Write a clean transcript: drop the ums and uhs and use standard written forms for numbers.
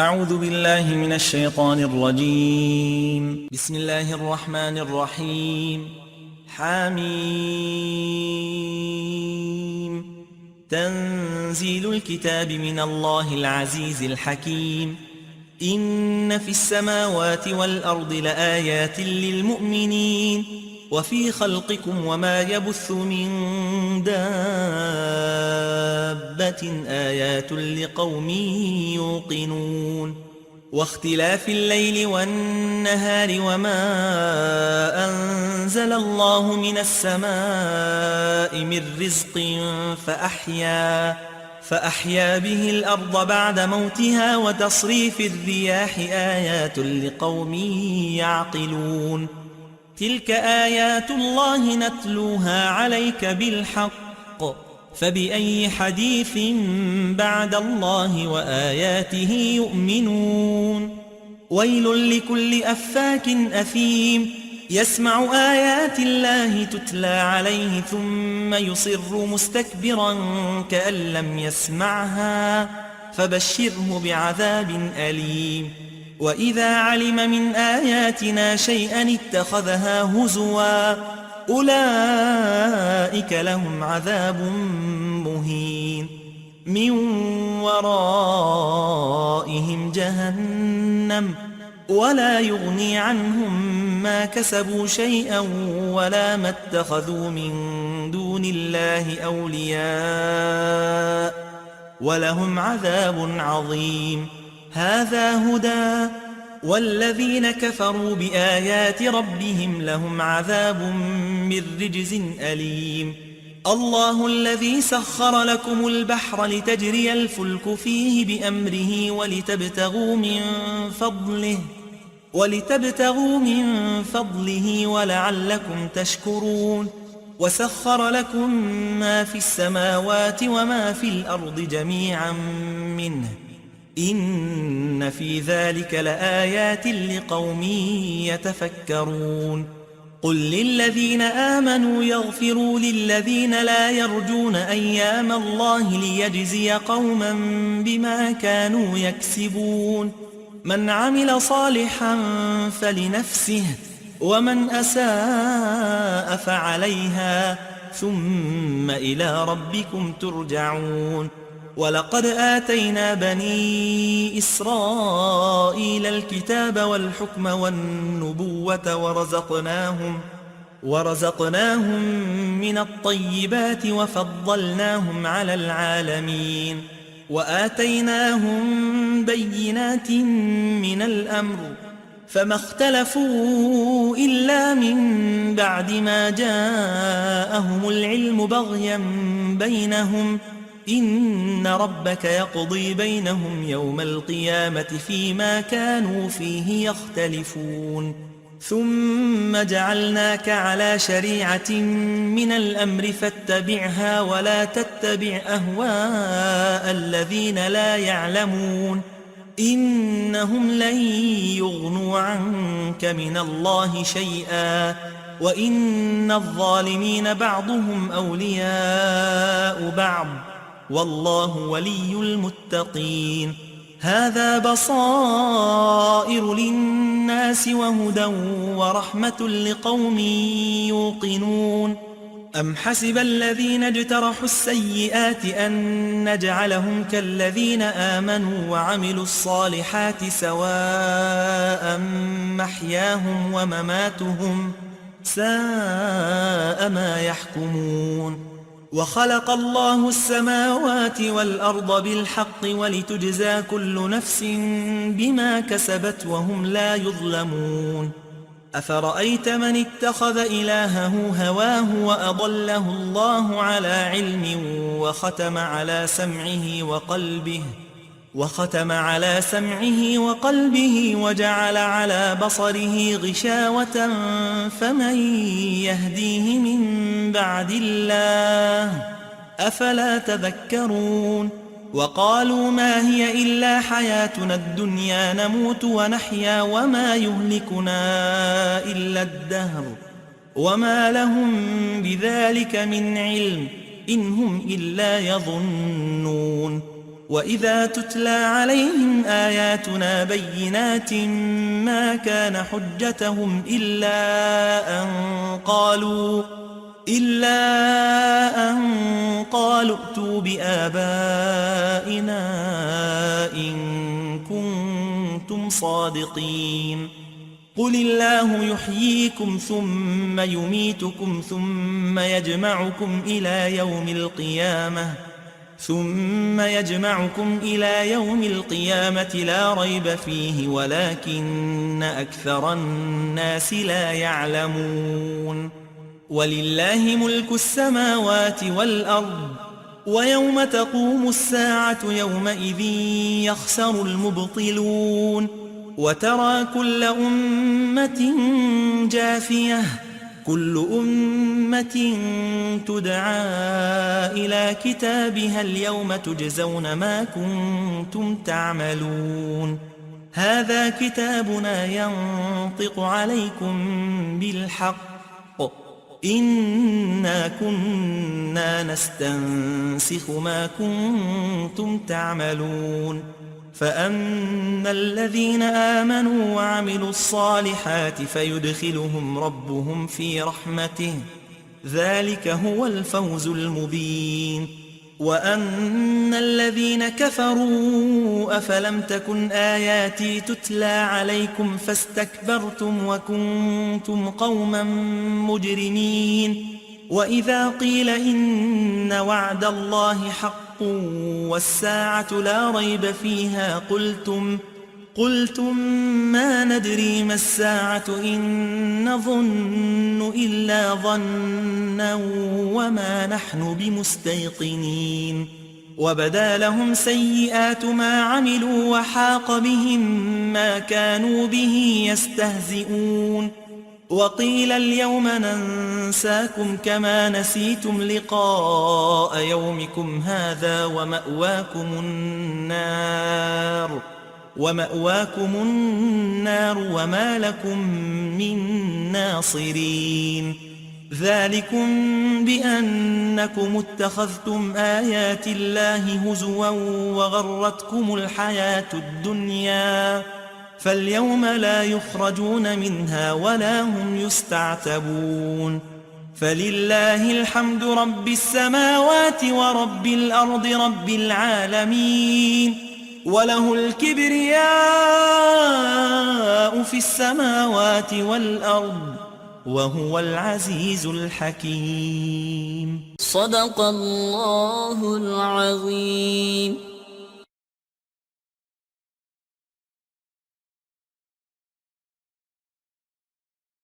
أعوذ بالله من الشيطان الرجيم. بسم الله الرحمن الرحيم. حميم. تنزيل الكتاب من الله العزيز الحكيم. إن في السماوات والأرض لآيات للمؤمنين وفي خلقكم وما يبث من دابة آيات لقوم يوقنون واختلاف الليل والنهار وما أنزل الله من السماء من رزق فأحيا به الأرض بعد موتها وتصريف الرياح آيات لقوم يعقلون تلك آيات الله نتلوها عليك بالحق فبأي حديث بعد الله وآياته يؤمنون ويل لكل أفاك أثيم يسمع آيات الله تتلى عليه ثم يصر مستكبرا كأن لم يسمعها فبشره بعذاب أليم وإذا علم من آياتنا شيئا اتخذها هزوا أولئك لهم عذاب مهين من ورائهم جهنم ولا يغني عنهم ما كسبوا شيئا ولا ما اتخذوا من دون الله أولياء ولهم عذاب عظيم هذا هدى والذين كفروا بآيات ربهم لهم عذاب من رجز أليم الله الذي سخر لكم البحر لتجري الفلك فيه بأمره ولتبتغوا من فضله ولعلكم تشكرون وسخر لكم ما في السماوات وما في الأرض جميعا منه إن في ذلك لآيات لقوم يتفكرون قل للذين آمنوا يغفروا للذين لا يرجون أيام الله ليجزي قوما بما كانوا يكسبون من عمل صالحا فلنفسه ومن أساء فعليها ثم إلى ربكم ترجعون ولقد آتينا بني إسرائيل الكتاب والحكم والنبوة ورزقناهم من الطيبات وفضلناهم على العالمين وآتيناهم بينات من الأمر فما اختلفوا إلا من بعد ما جاءهم العلم بغيا بينهم إن ربك يقضي بينهم يوم القيامة فيما كانوا فيه يختلفون ثم جعلناك على شريعة من الأمر فاتبعها ولا تتبع أهواء الذين لا يعلمون إنهم لن يغنوا عنك من الله شيئا وإن الظالمين بعضهم أولياء بعض والله ولي المتقين هذا بصائر للناس وهدى ورحمة لقوم يوقنون أم حسب الذين اجترحوا السيئات أن نجعلهم كالذين آمنوا وعملوا الصالحات سواء محياهم ومماتهم ساء ما يحكمون وخلق الله السماوات والأرض بالحق ولتجزى كل نفس بما كسبت وهم لا يظلمون أفرأيت من اتخذ إلهه هواه وأضله الله على علم وختم على سمعه وقلبه وجعل على بصره غشاوة فمن يهديه من بعد الله أفلا تذكرون وقالوا ما هي إلا حياتنا الدنيا نموت ونحيا وما يهلكنا إلا الدهر وما لهم بذلك من علم إن هم إلا يظنون وإذا تتلى عليهم آياتنا بينات ما كان حجتهم إلا أن قالوا ائتوا بآبائنا إن كنتم صادقين قل الله يحييكم ثم يميتكم ثم يجمعكم إلى يوم القيامة لا ريب فيه ولكن أكثر الناس لا يعلمون ولله ملك السماوات والأرض ويوم تقوم الساعة يومئذ يخسر المبطلون وترى كل أمة جاثية كل أمة تدعى إلى كتابها اليوم تجزون ما كنتم تعملون هذا كتابنا ينطق عليكم بالحق إنا كنا نستنسخ ما كنتم تعملون فأما الذين آمنوا وعملوا الصالحات فيدخلهم ربهم في رحمته ذلك هو الفوز المبين وأما الذين كفروا أفلم تكن آياتي تتلى عليكم فاستكبرتم وكنتم قوما مجرمين وإذا قيل إن وعد الله حق والساعة لا ريب فيها قلتم ما ندري ما الساعة إن نظن إلا ظنا وما نحن بمستيقنين وبدا لهم سيئات ما عملوا وحاق بهم ما كانوا به يستهزئون وقيل اليوم ننساكم كما نسيتم لقاء يومكم هذا ومأواكم النار وما لكم من ناصرين ذلكم بأنكم اتخذتم آيات الله هزوا وغرتكم الحياة الدنيا فاليوم لا يخرجون منها ولا هم يستعتبون فلله الحمد رب السماوات ورب الأرض رب العالمين وله الكبرياء في السماوات والأرض وهو العزيز الحكيم صدق الله العظيم.